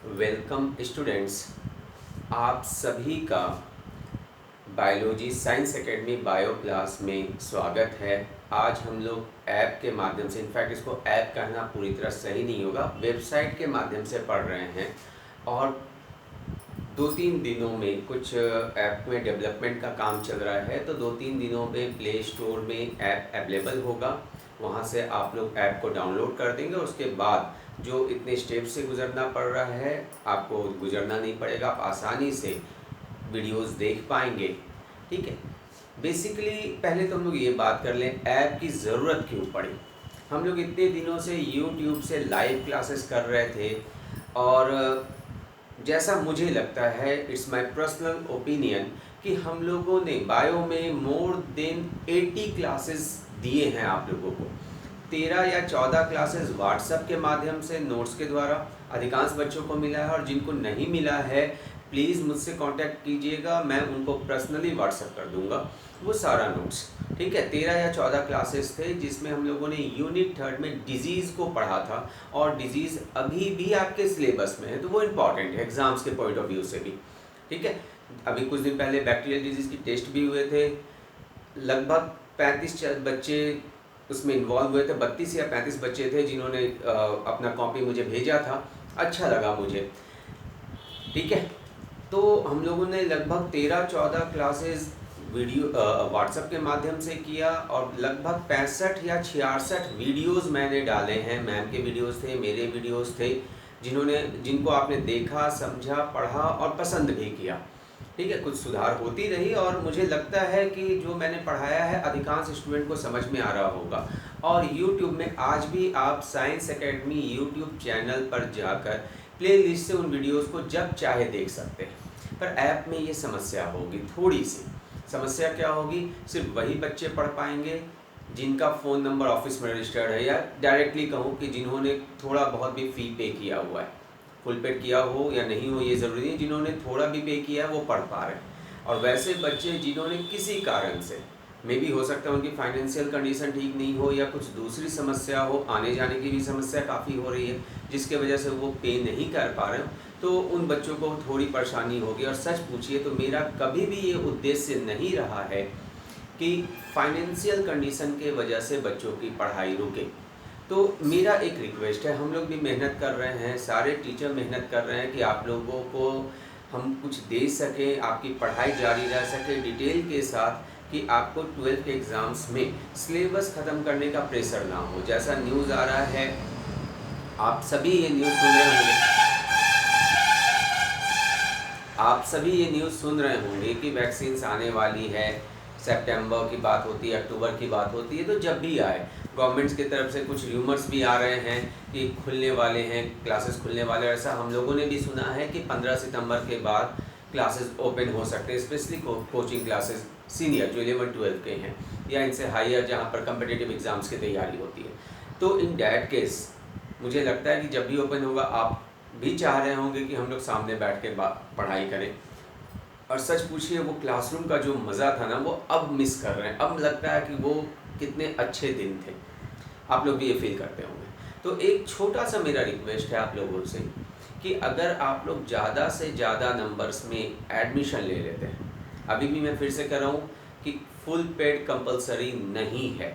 Welcome students, आप सभी का biology science academy bio class में स्वागत है। आज हम लोग ऐप के माध्यम से, इनफैक्ट इसको ऐप कहना पूरी तरह सही नहीं होगा, वेबसाइट के माध्यम से पढ़ रहे हैं। और 2-3 दिनों में कुछ ऐप में डेवलपमेंट का काम चल रहा है, तो 2-3 दिनों में प्ले स्टोर में ऐप अवेलेबल होगा। वहाँ से आप लोग ऐप को डाउनलोड कर देंगे। उसके बाद जो इतने स्टेप से गुजरना पड़ रहा है, आपको गुजरना नहीं पड़ेगा। आप आसानी से वीडियोस देख पाएंगे। ठीक है। बेसिकली पहले तो हम लोग ये बात कर लें, ऐप की ज़रूरत क्यों पड़ी। हम लोग इतने दिनों से यूट्यूब से लाइव क्लासेस कर रहे थे, और जैसा मुझे लगता है, इट्स माय पर्सनल ओपिनियन, कि हम लोगों ने बायो में मोर देन 80 क्लासेस दिए हैं आप लोगों को। 13 या 14 क्लासेस व्हाट्सएप के माध्यम से नोट्स के द्वारा अधिकांश बच्चों को मिला है, और जिनको नहीं मिला है प्लीज़ मुझसे कांटेक्ट कीजिएगा, मैं उनको पर्सनली व्हाट्सएप कर दूंगा वो सारा नोट्स। ठीक है। 13 या 14 क्लासेस थे जिसमें हम लोगों ने यूनिट 3 में डिजीज़ को पढ़ा था, और डिजीज़ अभी भी आपके सिलेबस में है, तो वो इम्पॉर्टेंट है एग्ज़ाम्स के पॉइंट ऑफ व्यू से भी। ठीक है। अभी कुछ दिन पहले बैक्टीरियल डिजीज़ की टेस्ट भी हुए थे। लगभग 35 बच्चे उसमें इन्वॉल्व हुए थे। 32 या 35 बच्चे थे जिन्होंने अपना कॉपी मुझे भेजा था। अच्छा लगा मुझे। ठीक है। तो हम लोगों ने लगभग 13-14 क्लासेस वीडियो व्हाट्सएप के माध्यम से किया, और लगभग 65 या 66 वीडियोस मैंने डाले हैं। मैम के वीडियोस थे, मेरे वीडियोस थे, जिनको आपने देखा, समझा, पढ़ा और पसंद भी किया। ठीक है। कुछ सुधार होती रही, और मुझे लगता है कि जो मैंने पढ़ाया है अधिकांश स्टूडेंट को समझ में आ रहा होगा। और यूट्यूब में आज भी आप साइंस एकेडमी यूट्यूब चैनल पर जाकर प्लेलिस्ट से उन वीडियोस को जब चाहे देख सकते हैं। पर ऐप में ये समस्या होगी, थोड़ी सी समस्या। क्या होगी? सिर्फ वही बच्चे पढ़ पाएंगे जिनका फ़ोन नंबर ऑफिस में रजिस्टर्ड है, या डायरेक्टली कहूँ कि जिन्होंने थोड़ा बहुत भी फ़ी पे किया हुआ है। फुल पे किया हो या नहीं हो ये ज़रूरी नहीं, जिन्होंने थोड़ा भी पे किया है वो पढ़ पा रहे हैं। और वैसे बच्चे जिन्होंने किसी कारण से, मे भी हो सकता है उनकी फाइनेंशियल कंडीशन ठीक नहीं हो, या कुछ दूसरी समस्या हो, आने जाने की भी समस्या काफ़ी हो रही है, जिसके वजह से वो पे नहीं कर पा रहे हो, तो उन बच्चों को थोड़ी परेशानी होगी। और सच पूछिए तो मेरा कभी भी ये उद्देश्य नहीं रहा है कि फाइनेंशियल कंडीशन के वजह से बच्चों की पढ़ाई रुके। तो मेरा एक रिक्वेस्ट है, हम लोग भी मेहनत कर रहे हैं, सारे टीचर मेहनत कर रहे हैं कि आप लोगों को हम कुछ दे सकें, आपकी पढ़ाई जारी रह सके डिटेल के साथ, कि आपको 12th के एग्ज़ाम्स में सिलेबस ख़त्म करने का प्रेशर ना हो। जैसा न्यूज़ आ रहा है, आप सभी ये न्यूज़ सुन रहे होंगे, कि वैक्सीन्स आने वाली है, सितंबर की बात होती है, अक्टूबर की बात होती है। तो जब भी आए, गवर्नमेंट्स की तरफ से कुछ र्यूमर्स भी आ रहे हैं कि खुलने वाले हैं, क्लासेस खुलने वाले हैं। ऐसा हम लोगों ने भी सुना है कि 15 सितंबर के बाद क्लासेस ओपन हो सकते हैं, स्पेशली कोचिंग क्लासेस सीनियर जो 11-12 के हैं, या इनसे हायर जहाँ पर कम्पिटिटिव एग्ज़ाम्स की तैयारी होती है। तो इन डैट केस मुझे लगता है कि जब भी ओपन होगा, आप भी चाह रहे होंगे कि हम लोग सामने बैठ के पढ़ाई करें। और सच पूछिए, वो क्लासरूम का जो मज़ा था ना, वो अब मिस कर रहे हैं। अब लगता है कि वो कितने अच्छे दिन थे। आप लोग भी ये फील करते होंगे। तो एक छोटा सा मेरा रिक्वेस्ट है आप लोगों से, कि अगर आप लोग ज़्यादा से ज़्यादा नंबर्स में एडमिशन ले लेते हैं, अभी भी मैं फिर से कह रहा हूँ कि फुल पेड कंपलसरी नहीं है।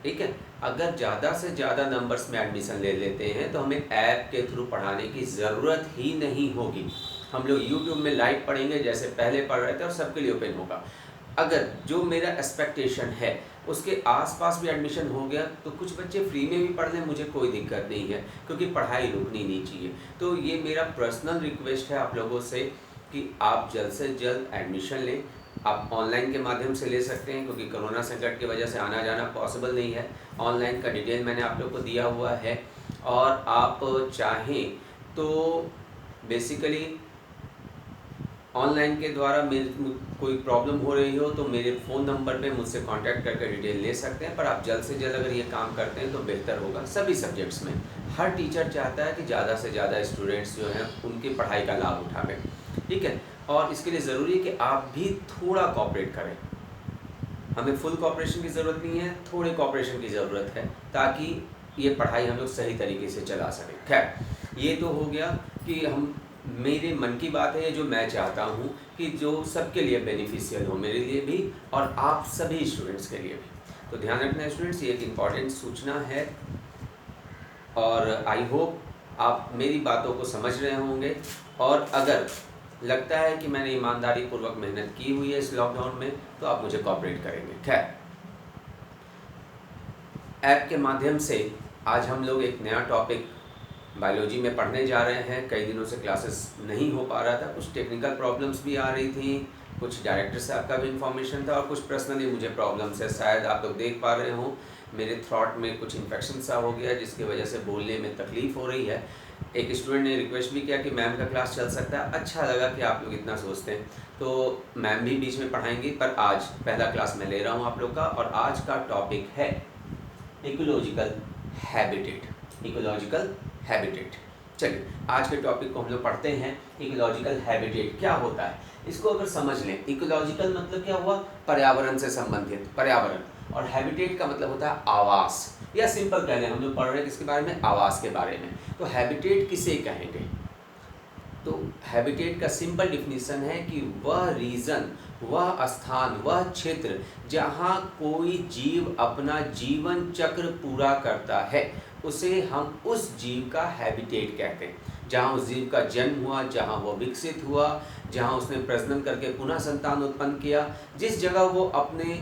ठीक है। अगर ज़्यादा से ज़्यादा नंबर्स में एडमिशन ले लेते हैं तो हमें ऐप के थ्रू पढ़ाने की ज़रूरत ही नहीं होगी। हम लोग यूट्यूब में लाइव पढ़ेंगे जैसे पहले पढ़ रहे थे, और सबके लिए ओपन होगा। अगर जो मेरा एक्सपेक्टेशन है उसके आसपास भी एडमिशन हो गया, तो कुछ बच्चे फ्री में भी पढ़ लें, मुझे कोई दिक्कत नहीं है, क्योंकि पढ़ाई रुकनी नहीं चाहिए। तो ये मेरा पर्सनल रिक्वेस्ट है आप लोगों से कि आप जल्द से जल्द एडमिशन लें। आप ऑनलाइन के माध्यम से ले सकते हैं, क्योंकि कोरोना संकट की वजह से आना जाना पॉसिबल नहीं है। ऑनलाइन का डिटेल मैंने आप लोग को दिया हुआ है, और आप चाहें तो बेसिकली ऑनलाइन के द्वारा कोई प्रॉब्लम हो रही हो तो मेरे फ़ोन नंबर पे मुझसे कांटेक्ट करके डिटेल ले सकते हैं। पर आप जल्द से जल्द अगर ये काम करते हैं तो बेहतर होगा सभी सब्जेक्ट्स में। हर टीचर चाहता है कि ज़्यादा से ज़्यादा स्टूडेंट्स जो हैं उनकी पढ़ाई का लाभ उठावें। ठीक है। और इसके लिए ज़रूरी है कि आप भी थोड़ा कोऑपरेट करें। हमें फुल कोऑपरेशन की ज़रूरत नहीं है, थोड़े कोऑपरेशन की ज़रूरत है, ताकि ये पढ़ाई हम लोग सही तरीके से चला सकें। खैर, ये तो हो गया कि हम मेरे मन की बात है ये, जो मैं चाहता हूँ कि जो सबके लिए बेनिफिशियल हो, मेरे लिए भी और आप सभी स्टूडेंट्स के लिए भी। तो ध्यान रखना स्टूडेंट्स, ये एक इम्पॉर्टेंट सूचना है और आई होप आप मेरी बातों को समझ रहे होंगे। और अगर लगता है कि मैंने ईमानदारी पूर्वक मेहनत की हुई है इस लॉकडाउन में, तो आप मुझे कोऑपरेट करेंगे। खैर, ऐप के माध्यम से आज हम लोग एक नया टॉपिक बायोलॉजी में पढ़ने जा रहे हैं। कई दिनों से क्लासेस नहीं हो पा रहा था, कुछ टेक्निकल प्रॉब्लम्स भी आ रही थी, कुछ डायरेक्टर साहब का भी इन्फॉर्मेशन था और कुछ पर्सनली मुझे प्रॉब्लम्स है। शायद आप लोग देख पा रहे हो मेरे थ्रॉट में कुछ इन्फेक्शन सा हो गया, जिसकी वजह से बोलने में तकलीफ़ हो रही है। एक स्टूडेंट ने रिक्वेस्ट भी किया कि मैम का क्लास चल सकता है। अच्छा लगा कि आप लोग इतना सोचते हैं, तो मैम भी बीच में पढ़ाएंगी, पर आज पहला क्लास मैं ले रहा हूँ आप लोग का। और आज का टॉपिक है इकोलॉजिकल हैबिटेट। Ecological habitat. चलिए आज के टॉपिक को हम लोग पढ़ते हैं। इकोलॉजिकल हैबिटेट क्या होता है, इसको अगर समझ लें। इकोलॉजिकल मतलब क्या हुआ, पर्यावरण से संबंधित, पर्यावरण। और हैबिटेट का मतलब होता है आवास, या सिंपल कह लें हम लोग पढ़ रहे हैं किसके बारे में, आवास के बारे में। तो हैबिटेट किसे कहेंगे, तो हैबिटेट का सिंपल डिफिनीशन है कि वह रीजन, वह स्थान, वह क्षेत्र जहाँ कोई जीव अपना जीवन चक्र पूरा करता है, उसे हम उस जीव का हैबिटेट कहते हैं। जहाँ उस जीव का जन्म हुआ, जहाँ वो विकसित हुआ, जहाँ उसने प्रजनन करके पुनः संतान उत्पन्न किया, जिस जगह वो अपने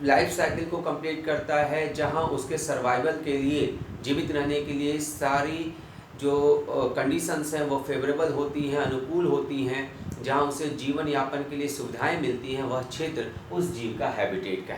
लाइफ साइकिल को कंप्लीट करता है, जहाँ उसके सर्वाइवल के लिए, जीवित रहने के लिए सारी जो कंडीशंस हैं वो फेवरेबल होती हैं, अनुकूल होती हैं, जहाँ उसे जीवन यापन के लिए सुविधाएं मिलती हैं, वह क्षेत्र उस जीव का हैबिटेट का